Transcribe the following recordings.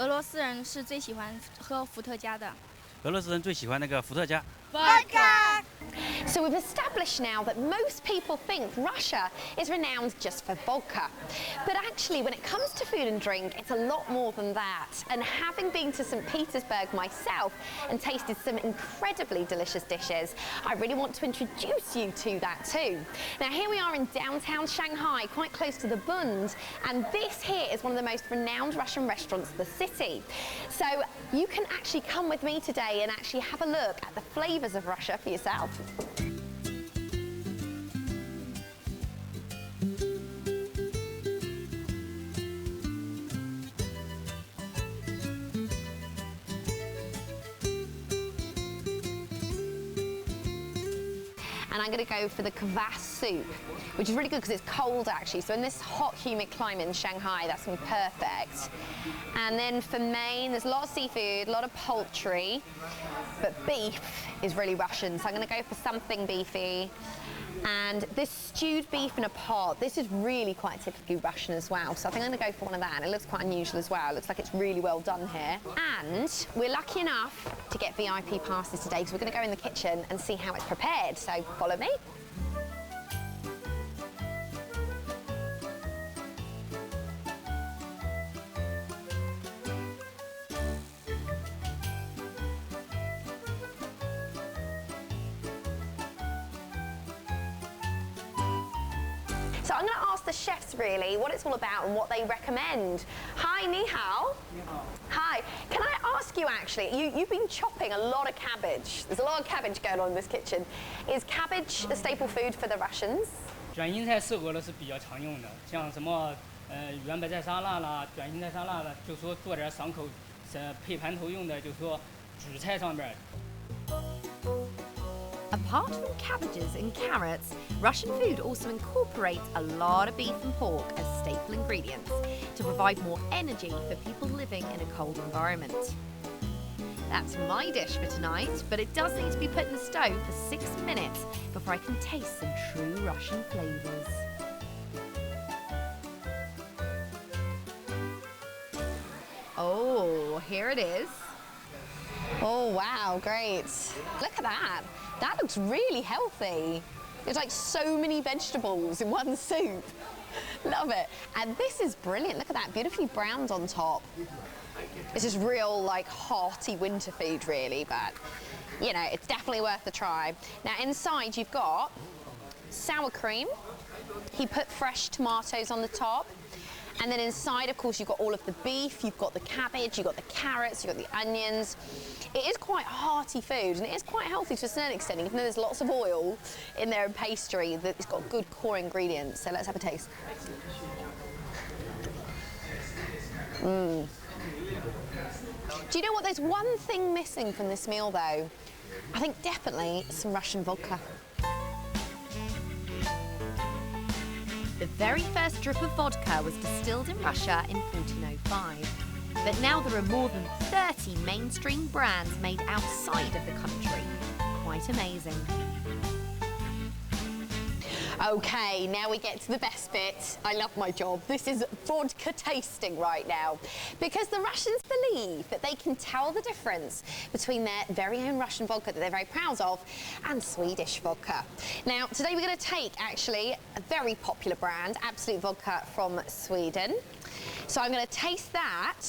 俄罗斯人是最喜欢喝伏特加的。俄罗斯人最喜欢那个伏特加。Vodka! So we've established now that most people think Russia is renowned just for vodka. But actually, when it comes to food and drink, it's a lot more than that. And having been to St. Petersburg myself and tasted some incredibly delicious dishes, I really want to introduce you to that too. Now, here we are in downtown Shanghai, quite close to the Bund, and this here is one of the most renowned Russian restaurants of the city. So you can actually come with me today and actually have a look at the flavours of Russia for yourself. And I'm going to go for the kvass soup, which is really good because it's cold actually. So in this hot, humid climate in Shanghai, that's going to be perfect. And then for main, there's a lot of seafood, a lot of poultry, but beef is really Russian. So I'm going to go for something beefy. And this stewed beef in a pot, this is really quite typically Russian as well. So I think I'm going to go for one of that. And it looks quite unusual as well. It looks like it's really well done here. And we're lucky enough to get VIP passes today because we're going to go in the kitchen and see how it's prepared. So follow me. So I'm going to ask the chefs really what it's all about and what they recommend. Hi, ni hao. Ni hao. Hi. Can I ask you actually, you've been chopping a lot of cabbage. There's a lot of cabbage going on in this kitchen. Is cabbage a staple food for the Russians? 卷心菜是俄罗斯比较常用的，像什么圆白菜沙拉啦、卷心菜沙拉啦，就说做点爽口，配盘头用的，就说主菜上边。 Apart from cabbages and carrots, Russian food also incorporates a lot of beef and pork as staple ingredients to provide more energy for people living in a cold environment. That's my dish for tonight, but it does need to be put in the stove for 6 minutes before I can taste some true Russian flavours. Oh, here it is. Oh wow, great. Look at that. That looks really healthy. There's like so many vegetables in one soup. Love it. And this is brilliant. Look at that, beautifully browned on top. This is real like hearty winter food really, but you know, it's definitely worth a try. Now inside you've got sour cream. He put fresh tomatoes on the top. And then inside, of course, you've got all of the beef, you've got the cabbage, you've got the carrots, you've got the onions. It is quite hearty food, and it is quite healthy to a certain extent, even though there's lots of oil in there and pastry, that it's got good core ingredients. So let's have a taste. Do you know what? There's one thing missing from this meal, though. I think definitely some Russian vodka. The very first drip of vodka was distilled in Russia in 1405. But now there are more than 30 mainstream brands made outside of the country. Quite amazing. Okay, now we get to the best bit. I love my job. This is vodka tasting right now. Because the Russians believe that they can tell the difference between their very own Russian vodka that they're very proud of and Swedish vodka. Now, today we're going to take actually a very popular brand, Absolut Vodka from Sweden. So I'm going to taste that,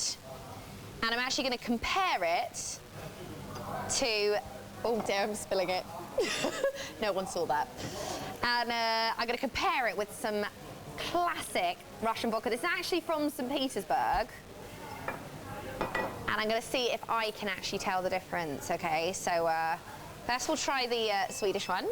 and I'm actually going to compare it to, oh dear, I'm spilling it. No one saw that. And I'm going to compare it with some classic Russian vodka. This is actually from St. Petersburg. And I'm going to see if I can actually tell the difference, okay? So first we'll try the Swedish one.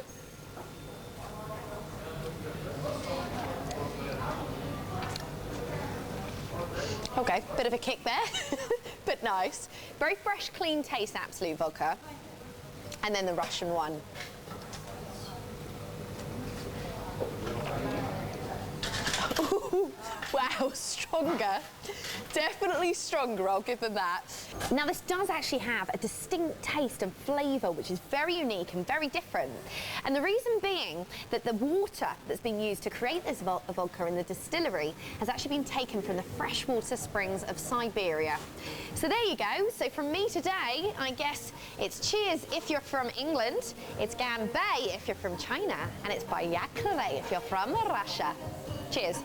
Okay, bit of a kick there, but nice. Very fresh, clean taste, Absolut Vodka. And then the Russian one. Ooh, wow, stronger. Definitely stronger, I'll give them that. Now this does actually have a distinct taste and flavour which is very unique and very different. And the reason being that the water that's been used to create this vodka in the distillery has actually been taken from the freshwater springs of Siberia. So there you go. So from me today, I guess it's cheers if you're from England, it's Ganbei if you're from China, and it's Bayakle if you're from Russia. Cheers.